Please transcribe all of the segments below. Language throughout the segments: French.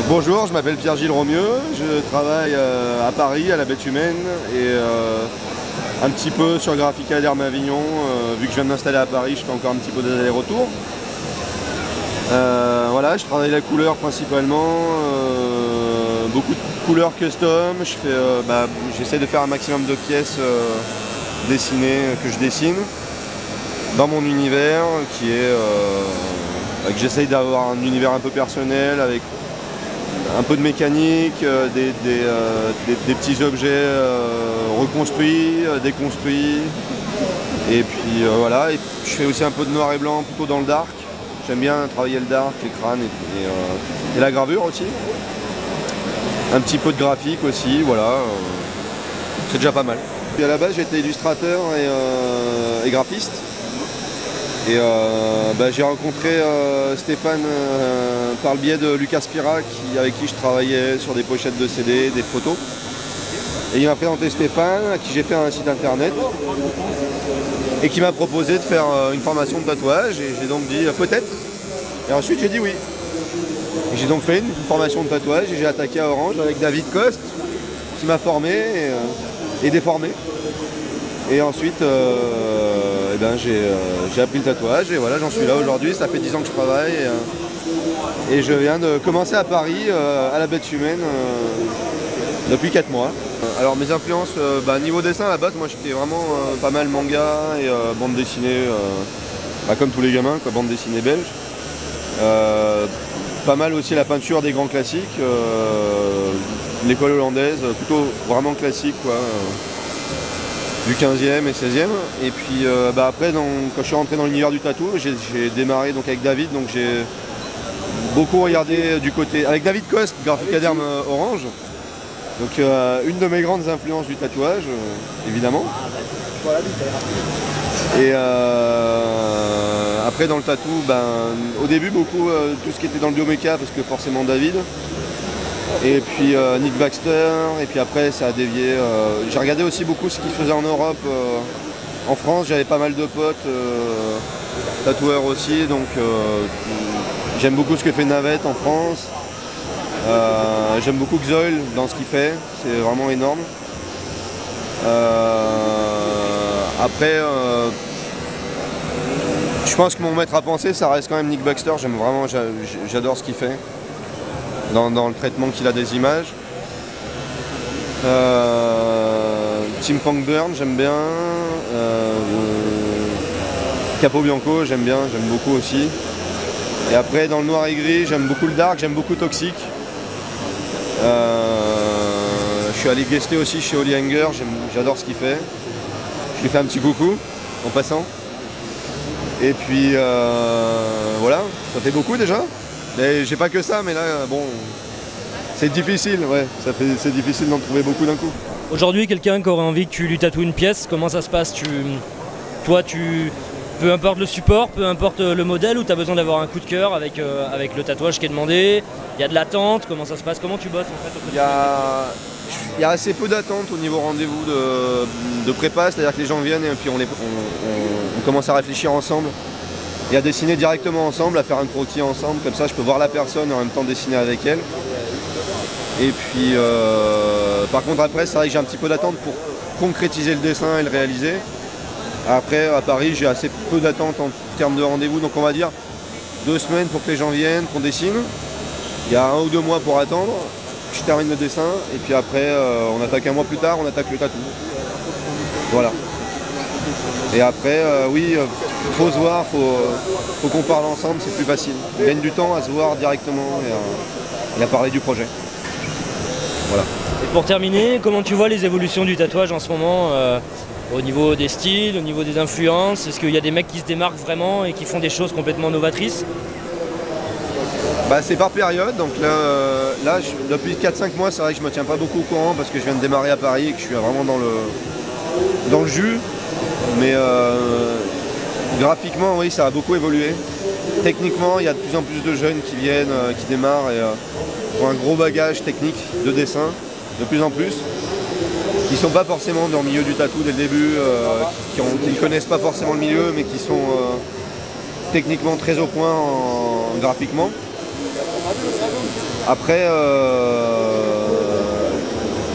Bonjour, je m'appelle Pierre-Gilles Romieux, je travaille à Paris, à la Bête Humaine et un petit peu sur Graphica d'Hermes-Avignon. Vu que je viens de m'installer à Paris, je fais encore un petit peu des allers-retours. Voilà, je travaille la couleur principalement, beaucoup de couleurs custom. J'essaie de faire un maximum de pièces dessinées que je dessine dans mon univers qui est que j'essaye d'avoir un univers un peu personnel avec un peu de mécanique, des petits objets reconstruits, déconstruits. Et puis voilà, et je fais aussi un peu de noir et blanc plutôt dans le dark. J'aime bien travailler le dark, les crânes et la gravure aussi. Un petit peu de graphique aussi, voilà. C'est déjà pas mal. Et à la base j'étais illustrateur et graphiste. Et j'ai rencontré Stéphane par le biais de Lucas Pira avec qui je travaillais sur des pochettes de CD, des photos. Et il m'a présenté Stéphane, à qui j'ai fait un site internet et qui m'a proposé de faire une formation de tatouage. Et j'ai donc dit peut-être. Et ensuite j'ai dit oui. Et j'ai donc fait une formation de tatouage et j'ai attaqué à Orange avec David Coste qui m'a formé et déformé. Et ensuite j'ai appris le tatouage et voilà, j'en suis là aujourd'hui. Ça fait 10 ans que je travaille et je viens de commencer à Paris à la Bête Humaine depuis 4 mois. Alors mes influences, niveau dessin à la base, moi j'étais vraiment pas mal manga et bande dessinée, comme tous les gamins, quoi, bande dessinée belge. Pas mal aussi la peinture des grands classiques, l'école hollandaise, plutôt vraiment classique quoi. Du 15e et 16e. Et puis après, quand je suis rentré dans l'univers du tatou, j'ai démarré donc avec David, donc j'ai beaucoup regardé du côté avec David Coste, Graphica d'Hermes Orange. Donc une de mes grandes influences du tatouage, évidemment. Et après dans le tatou, au début beaucoup tout ce qui était dans le bioméca, parce que forcément David. Et puis Nick Baxter, et puis après ça a dévié. J'ai regardé aussi beaucoup ce qu'il faisait en Europe. En France, j'avais pas mal de potes tatoueurs aussi, donc j'aime beaucoup ce que fait Navette en France. J'aime beaucoup Xoil dans ce qu'il fait, c'est vraiment énorme. Après, je pense que mon maître à penser, ça reste quand même Nick Baxter. J'adore ce qu'il fait. Dans le traitement qu'il a des images. Tim Funk Burn, j'aime bien. Capo Bianco, j'aime beaucoup aussi. Et après, dans le noir et gris, j'aime beaucoup le dark, j'aime beaucoup Toxic. Je suis allé guester aussi chez Oli Hanger, j'adore ce qu'il fait. Je lui fais un petit coucou, en passant. Et puis, voilà, ça fait beaucoup déjà. Mais j'ai pas que ça, mais là, bon, c'est difficile, ouais, c'est difficile d'en trouver beaucoup d'un coup. Aujourd'hui, quelqu'un qui aurait envie que tu lui tatoues une pièce, comment ça se passe? Peu importe le support, peu importe le modèle, ou tu as besoin d'avoir un coup de cœur avec le tatouage qui est demandé, il y a de l'attente, comment ça se passe? Comment tu bosses en fait? Il y a assez peu d'attente au niveau rendez-vous de prépa, c'est-à-dire que les gens viennent et puis on commence à réfléchir ensemble. Et à dessiner directement ensemble, à faire un croquis ensemble, comme ça je peux voir la personne et en même temps dessiner avec elle. Et puis par contre après c'est vrai que j'ai un petit peu d'attente pour concrétiser le dessin et le réaliser. Après à Paris j'ai assez peu d'attente en termes de rendez-vous, donc on va dire 2 semaines pour que les gens viennent, qu'on dessine. Il y a 1 ou 2 mois pour attendre, je termine le dessin et puis après on attaque 1 mois plus tard, on attaque le tatou. Voilà. Et après, oui, faut se voir, faut qu'on parle ensemble, c'est plus facile. On gagne du temps à se voir directement et à parler du projet. Voilà. Et pour terminer, comment tu vois les évolutions du tatouage en ce moment au niveau des styles, au niveau des influences? Est-ce qu'il y a des mecs qui se démarquent vraiment et qui font des choses complètement novatrices? C'est par période, donc là depuis 4-5 mois, c'est vrai que je me tiens pas beaucoup au courant parce que je viens de démarrer à Paris et que je suis vraiment dans le jus. Mais graphiquement, oui, ça a beaucoup évolué. Techniquement, il y a de plus en plus de jeunes qui viennent, qui démarrent et ont un gros bagage technique de dessin, de plus en plus, qui ne sont pas forcément dans le milieu du tatou dès le début, qui ne connaissent pas forcément le milieu, mais qui sont techniquement très au point graphiquement. Après,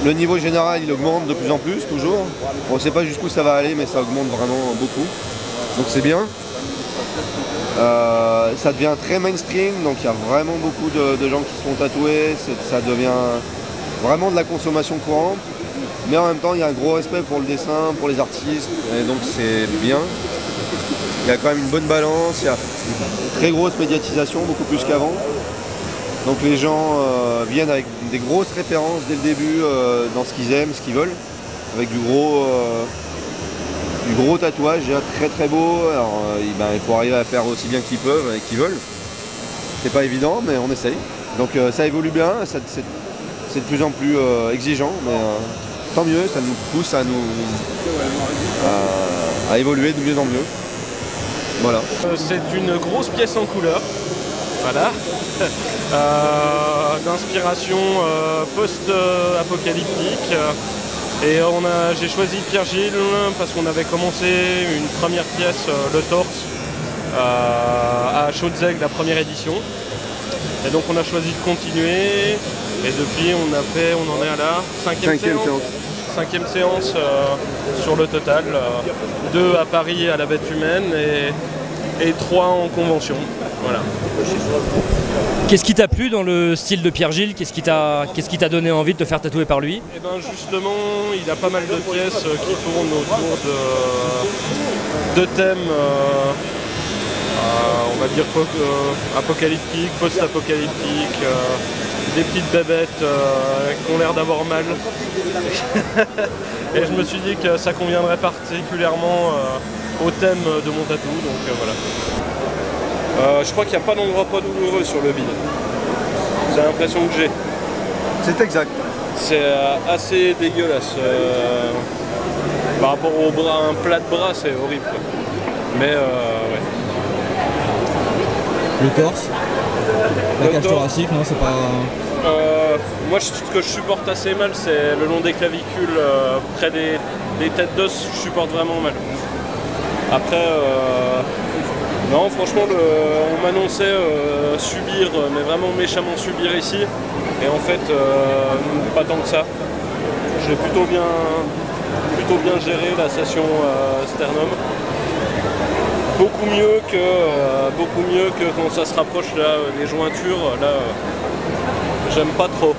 le niveau général il augmente de plus en plus, toujours. On ne sait pas jusqu'où ça va aller, mais ça augmente vraiment beaucoup. Donc c'est bien. Ça devient très mainstream, donc il y a vraiment beaucoup de gens qui se font tatouer. Ça devient vraiment de la consommation courante. Mais en même temps, il y a un gros respect pour le dessin, pour les artistes, et donc c'est bien. Il y a quand même une bonne balance, il y a une très grosse médiatisation, beaucoup plus qu'avant. Donc les gens viennent avec des grosses références dès le début dans ce qu'ils aiment, ce qu'ils veulent, avec du gros tatouage, déjà très très beau. Alors, il faut arriver à faire aussi bien qu'ils peuvent et qu'ils veulent. C'est pas évident, mais on essaye. Donc ça évolue bien, c'est de plus en plus exigeant, mais tant mieux, ça nous pousse à évoluer de mieux en mieux. Voilà. C'est une grosse pièce en couleur, voilà, d'inspiration post-apocalyptique. Et j'ai choisi Pierre Gilles parce qu'on avait commencé une première pièce, Le Torse, à Chaudzeg, la première édition. Et donc on a choisi de continuer. Et depuis on en est à la cinquième séance sur le total. 2 à Paris à la Bête Humaine et 3 en convention. Voilà. Qu'est-ce qui t'a plu dans le style de Pierre Gilles? Qu'est-ce qui t'a donné envie de te faire tatouer par lui? Et ben justement, il a pas mal de pièces qui tournent autour de thèmes, on va dire apocalyptiques, post-apocalyptiques, des petites bébêtes qui ont l'air d'avoir mal. Et je me suis dit que ça conviendrait particulièrement au thème de mon tatou, donc voilà. Je crois qu'il n'y a pas d'endroit pas douloureux sur le bide. C'est l'impression que j'ai. C'est exact. C'est assez dégueulasse. Par rapport au bras, un plat de bras, c'est horrible, quoi. Mais ouais. Le torse, la cage thoracique, non, c'est pas... Moi, ce que je supporte assez mal, c'est le long des clavicules, près des têtes d'os, je supporte vraiment mal. Après, non, franchement, on m'annonçait subir, mais vraiment méchamment subir ici. Et en fait, pas tant que ça. J'ai plutôt bien géré la session sternum. Beaucoup mieux que quand ça se rapproche là, des jointures. Là, j'aime pas trop.